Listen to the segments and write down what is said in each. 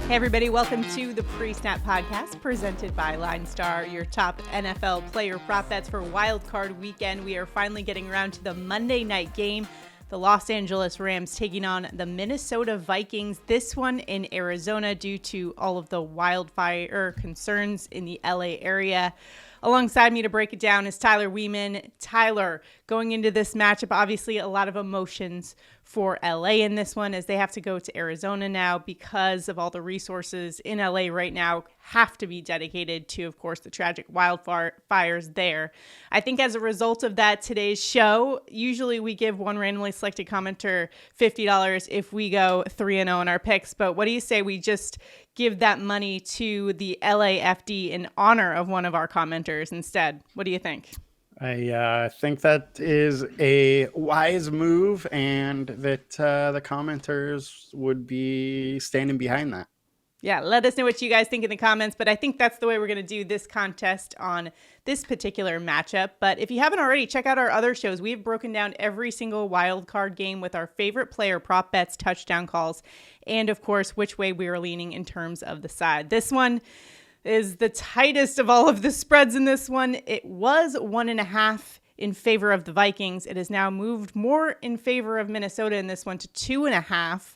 Hey everybody, welcome to the Pre-Snap Podcast presented by LineStar, your top NFL player prop bets for Wild Card Weekend. We are finally getting around to the Monday night game. The Los Angeles Rams taking on the Minnesota Vikings. This one in Arizona due to all of the wildfire concerns in the LA area. Alongside me to break it down is Tyler Wiemann. Tyler, going into this matchup, obviously a lot of emotions for LA in this one as they have to go to Arizona now because of all the resources in LA right now have to be dedicated to, of course, the tragic wildfires there. I think as a result of that, today's show, usually we give one randomly selected commenter $50 if we go 3-0 in our picks. But what do you say we just give that money to the LAFD in honor of one of our commenters instead? What do you think? I think that is a wise move and that the commenters would be standing behind that. Yeah, let us know what you guys think in the comments, but I think that's the way we're going to do this contest on this particular matchup. But if you haven't already, check out our other shows. We have broken down every single wild card game with our favorite player prop bets, touchdown calls, and of course, which way we are leaning in terms of the side. This one is the tightest of all of the spreads in this one. It was 1.5 in favor of the Vikings. It has now moved more in favor of Minnesota in this one to 2.5.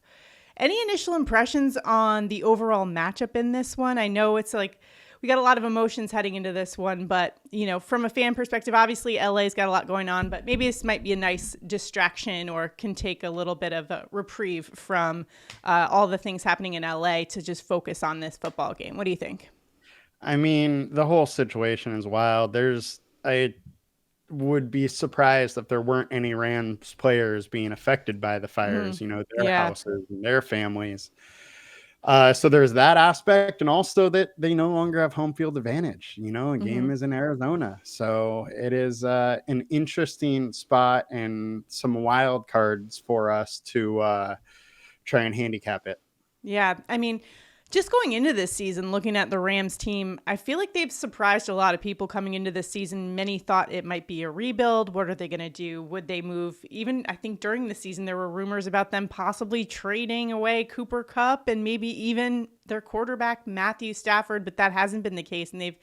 Any initial impressions on the overall matchup in this one? I know it's like we got a lot of emotions heading into this one, but you know, from a fan perspective, obviously LA's got a lot going on, but maybe this might be a nice distraction or can take a little bit of a reprieve from all the things happening in LA to just focus on this football game. What do you think? I mean, the whole situation is wild. I would be surprised if there weren't any Rams players being affected by the fires, their houses and their families. So there's that aspect, and also that they no longer have home field advantage. A game is in Arizona. So it is an interesting spot and some wild cards for us to try and handicap it. Yeah, I mean, just going into this season, looking at the Rams team, I feel like they've surprised a lot of people coming into this season. Many thought it might be a rebuild. What are they going to do? Would they move? Even I think during the season, there were rumors about them possibly trading away Cooper Kupp and maybe even their quarterback, Matthew Stafford, but that hasn't been the case. And they've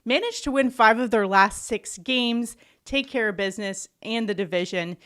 managed to win 5 of their last 6 games, take care of business and the division.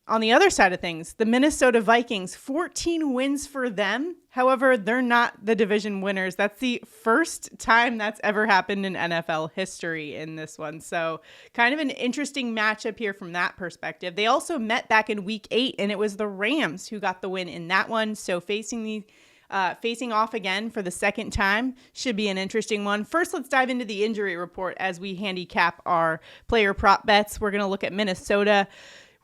On the other side of things, the Minnesota Vikings, 14 wins for them. However, they're not the division winners. That's the first time that's ever happened in NFL history in this one. So kind of an interesting matchup here from that perspective. They also met back in week 8, and it was the Rams who got the win in that one. So facing off again for the second time should be an interesting one. First, let's dive into the injury report as we handicap our player prop bets. We're going to look at Minnesota.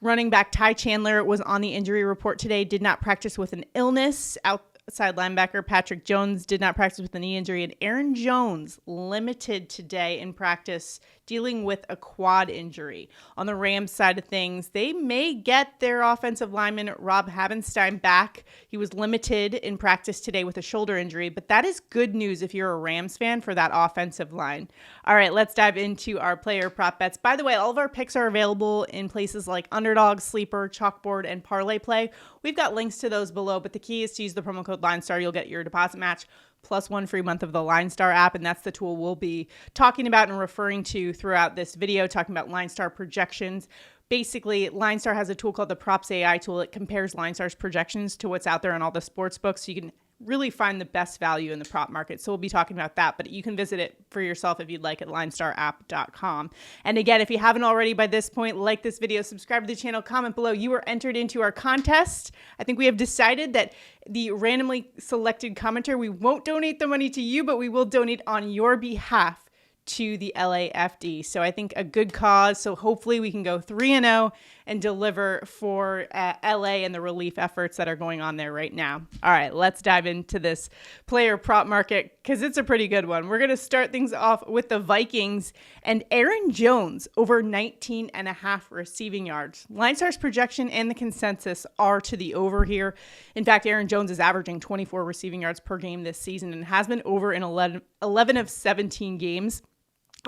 Running back Ty Chandler was on the injury report today, did not practice with an illness. Outside linebacker Patrick Jones did not practice with a knee injury. And Aaron Jones limited today in practice, dealing with a quad injury. On the Rams side of things, they may get their offensive lineman Rob Havenstein back. He was limited in practice today with a shoulder injury, but that is good news if you're a Rams fan for that offensive line. All right, let's dive into our player prop bets. By the way, all of our picks are available in places like Underdog, Sleeper, CHALKBOARD, and ParlayPlay. We've got links to those below, but the key is to use the promo code LineStar. You'll get your deposit match plus 1 free month of the LineStar app, and that's the tool we'll be talking about and referring to throughout this video, talking about LineStar projections. Basically, LineStar has a tool called the PropsAI tool. It compares LineStar's projections to what's out there on all the sports books, so you can really find the best value in the prop market. So we'll be talking about that, but you can visit it for yourself if you'd like at LineStarApp.com. And again, if you haven't already by this point, like this video, subscribe to the channel, comment below. You are entered into our contest. I think we have decided that the randomly selected commenter, we won't donate the money to you, but we will donate on your behalf to the LAFD. So I think a good cause. So hopefully we can go 3-0 and deliver for LA and the relief efforts that are going on there right now. All right, let's dive into this player prop market because it's a pretty good one. We're going to start things off with the Vikings and Aaron Jones over 19.5 receiving yards. LineStar's projection and the consensus are to the over here. In fact, Aaron Jones is averaging 24 receiving yards per game this season and has been over in 11 of 17 games.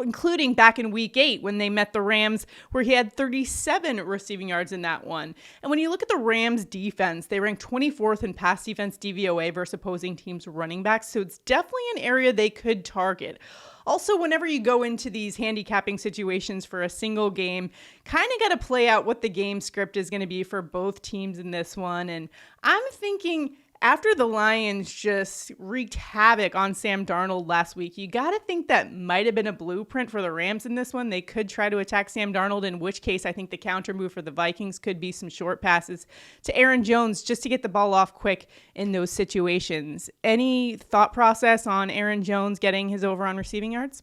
including back in week 8 when they met the Rams, where he had 37 receiving yards in that one. And when you look at the Rams defense, they rank 24th in pass defense DVOA versus opposing teams' running backs. So it's definitely an area they could target. Also, whenever you go into these handicapping situations for a single game, kind of got to play out what the game script is going to be for both teams in this one. And I'm thinking, after the Lions just wreaked havoc on Sam Darnold last week, you got to think that might have been a blueprint for the Rams in this one. They could try to attack Sam Darnold, in which case I think the counter move for the Vikings could be some short passes to Aaron Jones just to get the ball off quick in those situations. Any thought process on Aaron Jones getting his over on receiving yards?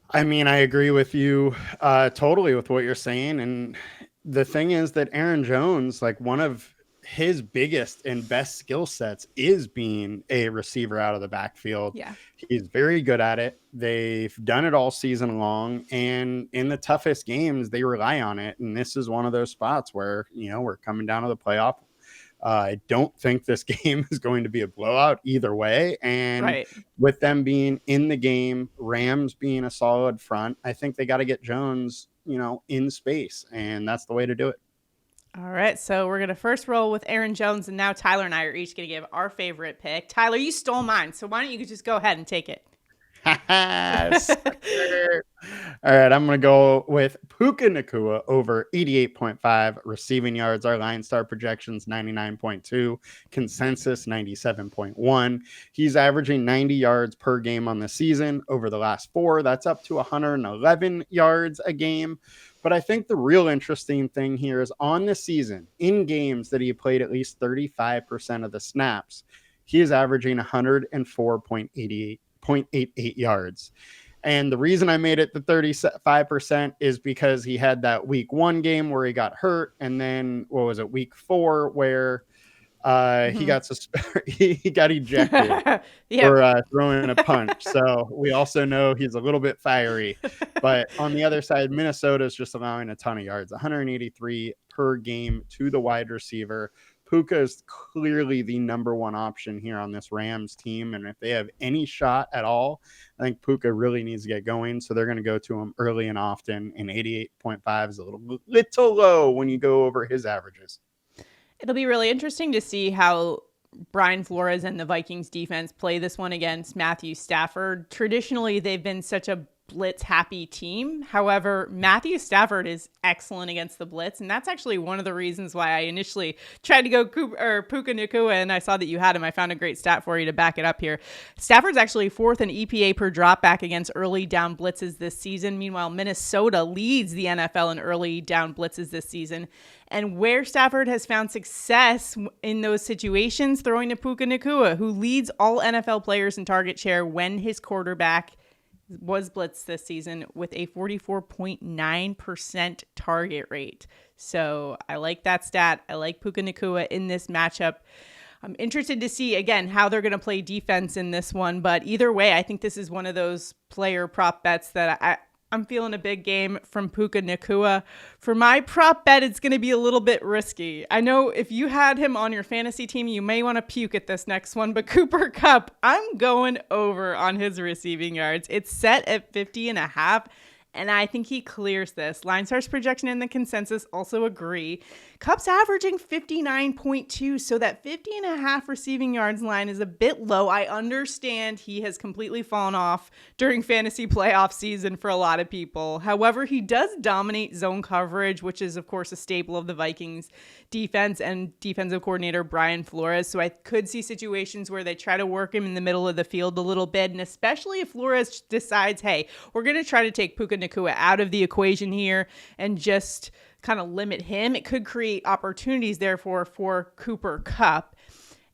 I mean, I agree with you totally with what you're saying. And the thing is that Aaron Jones, like, one of his biggest and best skill sets is being a receiver out of the backfield. Yeah. He's very good at it. They've done it all season long, and in the toughest games, they rely on it. And this is one of those spots where, we're coming down to the playoff. I don't think this game is going to be a blowout either way. And with them being in the game, Rams being a solid front, I think they got to get Jones, in space, and that's the way to do it. All right, so we're going to first roll with Aaron Jones, and now Tyler and I are each going to give our favorite pick. Tyler, you stole mine, so why don't you just go ahead and take it? All right, I'm going to go with Puka Nacua over 88.5 receiving yards. Our LineStar projections 99.2, consensus 97.1. He's averaging 90 yards per game on the season over the last 4. That's up to 111 yards a game. But I think the real interesting thing here is on the season, in games that he played at least 35% of the snaps, he is averaging 104.88 yards. And the reason I made it the 35% is because he had that week 1 game where he got hurt. And then, week 4 where he got he got ejected for throwing a punch. So we also know he's a little bit fiery. But on the other side, Minnesota is just allowing a ton of yards, 183 per game to the wide receiver. Puka is clearly the number one option here on this Rams team. And if they have any shot at all, I think Puka really needs to get going. So they're going to go to him early and often. And 88.5 is a little low when you go over his averages. It'll be really interesting to see how Brian Flores and the Vikings defense play this one against Matthew Stafford. Traditionally, they've been such a blitz-happy team. However, Matthew Stafford is excellent against the blitz, and that's actually one of the reasons why I initially tried to go Puka Nacua, and I saw that you had him. I found a great stat for you to back it up here. Stafford's actually 4th in EPA per dropback against early down blitzes this season. Meanwhile, Minnesota leads the NFL in early down blitzes this season. And where Stafford has found success in those situations, throwing to Puka Nacua, who leads all NFL players in target share when his quarterback was blitzed this season with a 44.9% target rate. So I like that stat. I like Puka Nacua in this matchup. I'm interested to see, again, how they're going to play defense in this one. But either way, I think this is one of those player prop bets that I'm feeling a big game from Puka Nacua. For my prop bet, it's going to be a little bit risky. I know if you had him on your fantasy team, you may want to puke at this next one, but Cooper Kupp, I'm going over on his receiving yards. It's set at 50.5, and I think he clears this. LineStar's projection and the consensus also agree. Kupp's averaging 59.2, so that 50.5 receiving yards line is a bit low. I understand he has completely fallen off during fantasy playoff season for a lot of people. However, he does dominate zone coverage, which is, of course, a staple of the Vikings defense and defensive coordinator Brian Flores. So I could see situations where they try to work him in the middle of the field a little bit, and especially if Flores decides, hey, we're going to try to take Puka Nacua out of the equation here and just kind of limit him, it could create opportunities therefore for Cooper Kupp.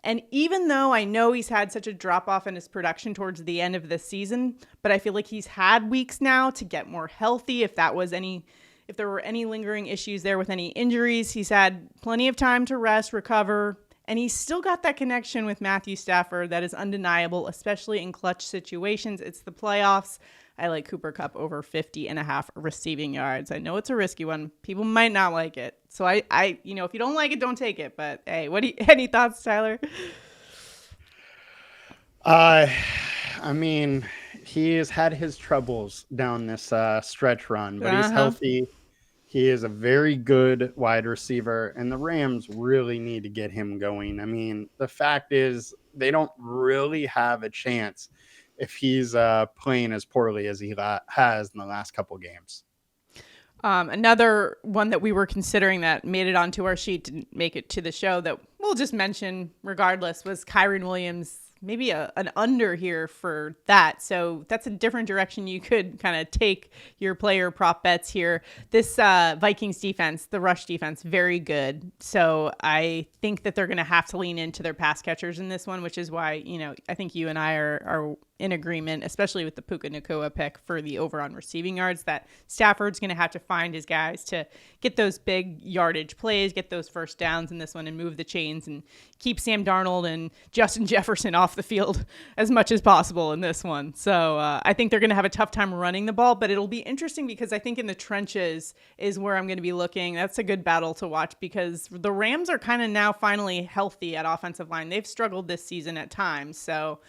And even though I know he's had such a drop off in his production towards the end of the season, but I feel like he's had weeks now to get more healthy. If there were any lingering issues there with any injuries, he's had plenty of time to rest, recover, and he's still got that connection with Matthew Stafford that is undeniable, especially in clutch situations. It's the playoffs. I like Cooper Kupp over 50.5 receiving yards. I know it's a risky one. People might not like it. So I if you don't like it, don't take it. But hey, any thoughts, Tyler? I mean, he has had his troubles down this stretch run, but he's Uh-huh. healthy. He is a very good wide receiver, and the Rams really need to get him going. I mean, the fact is they don't really have a chance if he's playing as poorly as he has in the last couple games. Another one that we were considering that made it onto our sheet, didn't make it to the show, that we'll just mention regardless, was Kyren Williams. Maybe an under here for that. So that's a different direction you could kind of take your player prop bets here. This Vikings defense, the rush defense, very good. So I think that they're going to have to lean into their pass catchers in this one, which is why, I think you and I are in agreement, especially with the Puka Nacua pick for the over on receiving yards, that Stafford's going to have to find his guys to get those big yardage plays, get those first downs in this one and move the chains and keep Sam Darnold and Justin Jefferson off the field as much as possible in this one. So I think they're going to have a tough time running the ball, but it'll be interesting because I think in the trenches is where I'm going to be looking. That's a good battle to watch because the Rams are kind of now finally healthy at offensive line. They've struggled this season at times. So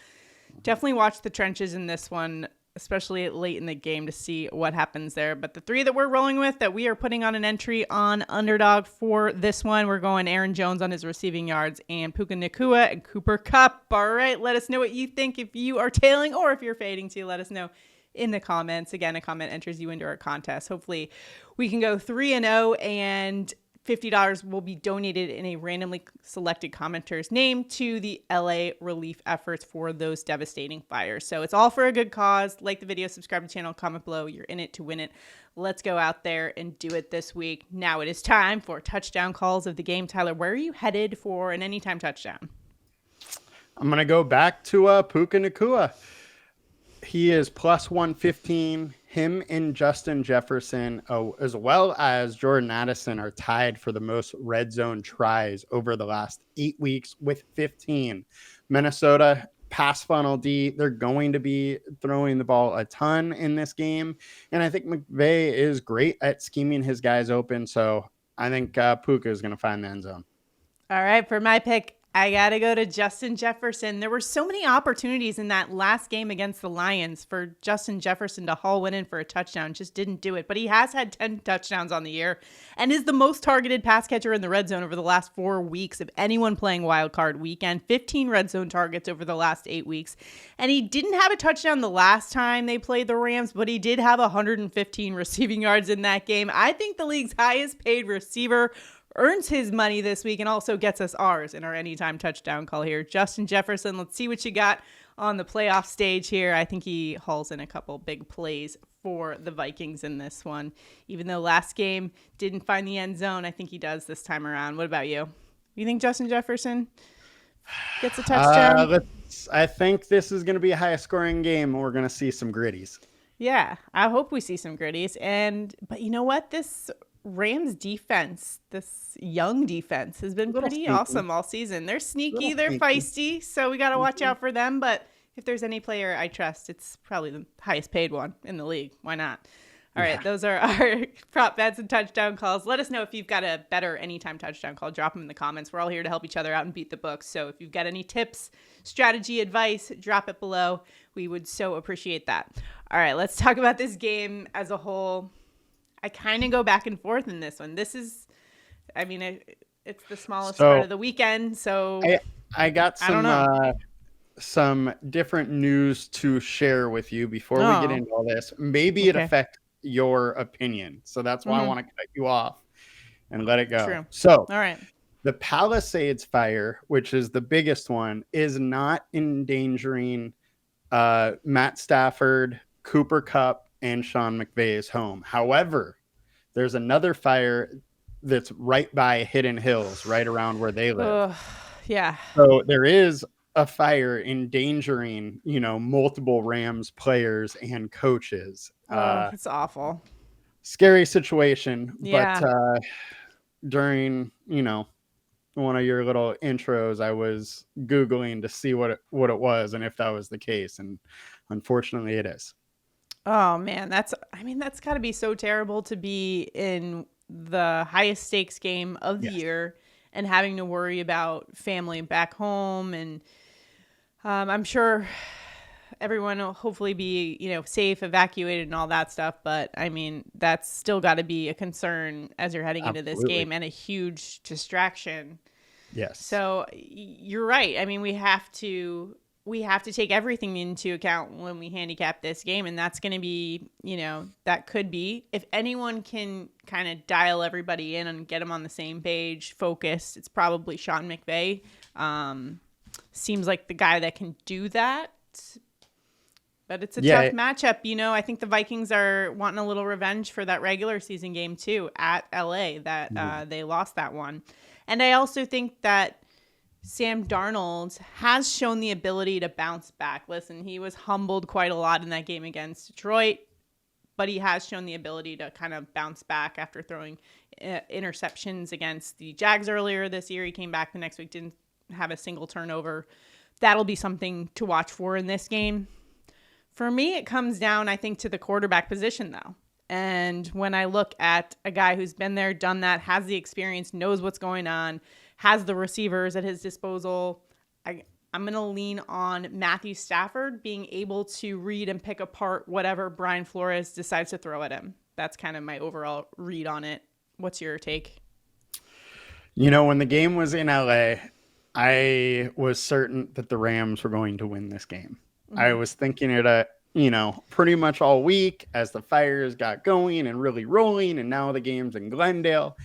definitely watch the trenches in this one, especially late in the game, to see what happens there. But the three that we're rolling with, that we are putting on an entry on Underdog for this one, we're going Aaron Jones on his receiving yards and Puka Nacua and Cooper Kupp. All right, let us know what you think if you are tailing or if you're fading to. Let us know in the comments. Again, a comment enters you into our contest. Hopefully we can go 3-0 and $50 will be donated in a randomly selected commenter's name to the LA relief efforts for those devastating fires. So it's all for a good cause. Like the video, subscribe to the channel, comment below. You're in it to win it. Let's go out there and do it this week. Now it is time for touchdown calls of the game. Tyler, where are you headed for an anytime touchdown? I'm going to go back to Puka Nacua. He is plus 115. Him and Justin Jefferson, as well as Jordan Addison, are tied for the most red zone tries over the last 8 weeks with 15. Minnesota, pass funnel D, they're going to be throwing the ball a ton in this game. And I think McVay is great at scheming his guys open. So I think Puka is going to find the end zone. All right, for my pick, I got to go to Justin Jefferson. There were so many opportunities in that last game against the Lions for Justin Jefferson to haul one in for a touchdown. Just didn't do it. But he has had 10 touchdowns on the year and is the most targeted pass catcher in the red zone over the last 4 weeks of anyone playing wild card weekend. 15 red zone targets over the last 8 weeks. And he didn't have a touchdown the last time they played the Rams, but he did have 115 receiving yards in that game. I think the league's highest paid receiver earns his money this week and also gets us ours in our anytime touchdown call here. Justin Jefferson, let's see what you got on the playoff stage here. I think he hauls in a couple big plays for the Vikings in this one. Even though last game didn't find the end zone, I think he does this time around. What about you? You think Justin Jefferson gets a touchdown? I think this is going to be a high scoring game. We're going to see some gritties. Yeah, I hope we see some gritties. But you know what? This Rams defense, this young defense, has been pretty awesome all season. They're sneaky, they're feisty, so we got to watch out for them. But if there's any player I trust, it's probably the highest paid one in the league. Why not? All right, those are our prop bets and touchdown calls. Let us know if you've got a better anytime touchdown call. Drop them in the comments. We're all here to help each other out and beat the books. So if you've got any tips, strategy, advice, drop it below. We would so appreciate that. All right, let's talk about this game as a whole. I kind of go back and forth in this one. This is, I mean, it's the smallest part of the weekend. So I got some different news to share with you before we get into all this. Maybe it affects your opinion. So that's why I want to cut you off and let it go. True. So all right. The Palisades fire, which is the biggest one, is not endangering Matt Stafford, Cooper Kupp, and Sean McVay's home. However, there's another fire that's right by Hidden Hills, right around where they live. Yeah. So there is a fire endangering, multiple Rams players and coaches. It's awful. Scary situation. Yeah. But during, one of your little intros, I was Googling to see what it was and if that was the case. And unfortunately it is. Oh man, that's got to be so terrible to be in the highest stakes game of the year and having to worry about family back home. And I'm sure everyone will hopefully be, safe, evacuated and all that stuff. But I mean, that's still got to be a concern as you're heading into this Absolutely. game, and a huge distraction. Yes. So you're right. I mean, we have to take everything into account when we handicap this game. And that's going to be, that could be, if anyone can kind of dial everybody in and get them on the same page, focused, it's probably Sean McVay. Seems like the guy that can do that. But it's a tough matchup. I think the Vikings are wanting a little revenge for that regular season game too at LA that they lost that one. And I also think that Sam Darnold has shown the ability to bounce back. Listen, he was humbled quite a lot in that game against Detroit, but he has shown the ability to kind of bounce back after throwing interceptions against the Jags earlier this year. He came back the next week, didn't have a single turnover. That'll be something to watch for in this game. For me, it comes down, I think, to the quarterback position, though. And when I look at a guy who's been there, done that, has the experience, knows what's going on, has the receivers at his disposal, I'm going to lean on Matthew Stafford being able to read and pick apart whatever Brian Flores decides to throw at him. That's kind of my overall read on it. What's your take? When the game was in LA, I was certain that the Rams were going to win this game. Mm-hmm. I was thinking it pretty much all week as the Fires got going and really rolling, and now the game's in Glendale.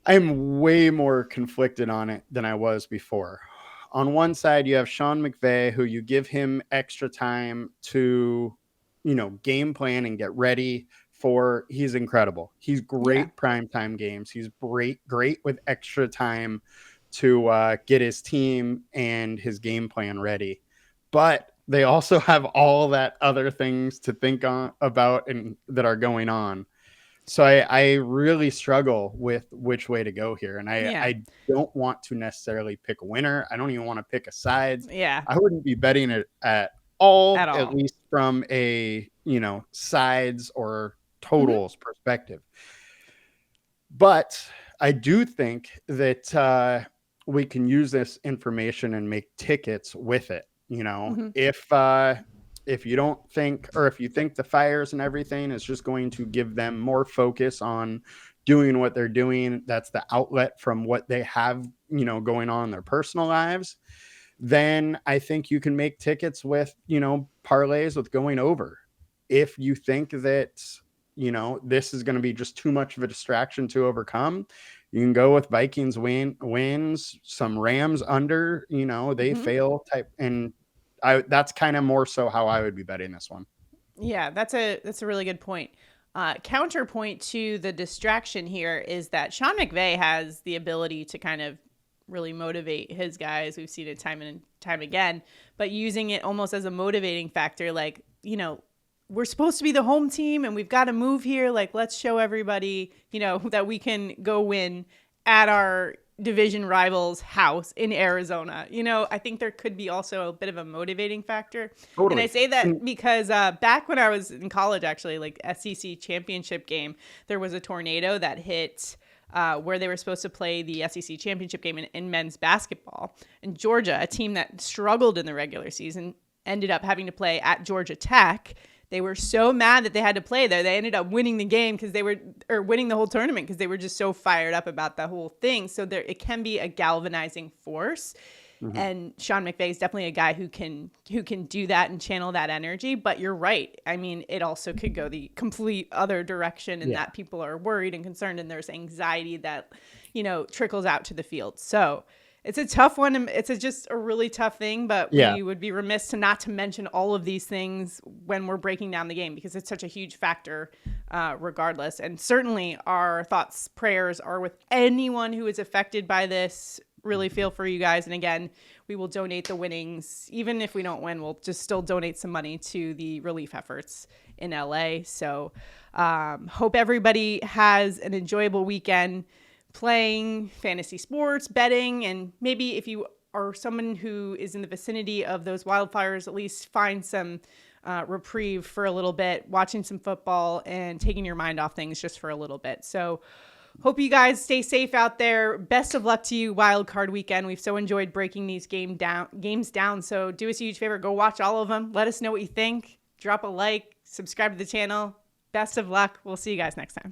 I'm way more conflicted on it than I was before. On one side, you have Sean McVay, who you give him extra time to, game plan and get ready for. He's incredible. He's great primetime games. He's great with extra time to get his team and his game plan ready. But they also have all that other things to think about and that are going on. So I really struggle with which way to go here. And I don't want to necessarily pick a winner. I don't even want to pick a side. Yeah. I wouldn't be betting it at all. At least from a, sides or totals perspective. But I do think that we can use this information and make tickets with it. If you don't think, or if you think the Fires and everything is just going to give them more focus on doing what they're doing, that's the outlet from what they have, going on in their personal lives, then I think you can make tickets with, parlays with going over. If you think that, this is going to be just too much of a distraction to overcome, you can go with Vikings wins, some Rams under, they fail type. And that's kind of more so how I would be betting this one. Yeah, that's a really good point. Counterpoint to the distraction here is that Sean McVay has the ability to kind of really motivate his guys. We've seen it time and time again, but using it almost as a motivating factor, like, we're supposed to be the home team and we've got to move here. Like, let's show everybody, that we can go win at our division rival's house in Arizona. I think there could be also a bit of a motivating factor. Totally. And I say that because back when I was in college, actually, like SEC championship game, there was a tornado that hit where they were supposed to play the SEC championship game in men's basketball. And Georgia, a team that struggled in the regular season, ended up having to play at Georgia Tech. They were so mad that they had to play there. They ended up winning the game winning the whole tournament because they were just so fired up about the whole thing. So it can be a galvanizing force. Mm-hmm. And Sean McVay is definitely a guy who can do that and channel that energy. But you're right. I mean, it also could go the complete other direction, and that people are worried and concerned, and there's anxiety that, trickles out to the field. So it's a tough one. It's just a really tough thing, but we would be remiss to not to mention all of these things when we're breaking down the game, because it's such a huge factor regardless. And certainly our thoughts, prayers are with anyone who is affected by this. Really feel for you guys. And again, we will donate the winnings. Even if we don't win, we'll just still donate some money to the relief efforts in LA. So hope everybody has an enjoyable weekend playing fantasy sports, betting, and maybe if you are someone who is in the vicinity of those wildfires, at least find some reprieve for a little bit, watching some football and taking your mind off things just for a little bit. So Hope you guys stay safe out there. Best of luck to you wild card weekend. We've so enjoyed breaking these games down. So do us a huge favor. Go watch all of them. Let us know what you think. Drop a like. Subscribe to the channel. Best of luck. We'll see you guys next time.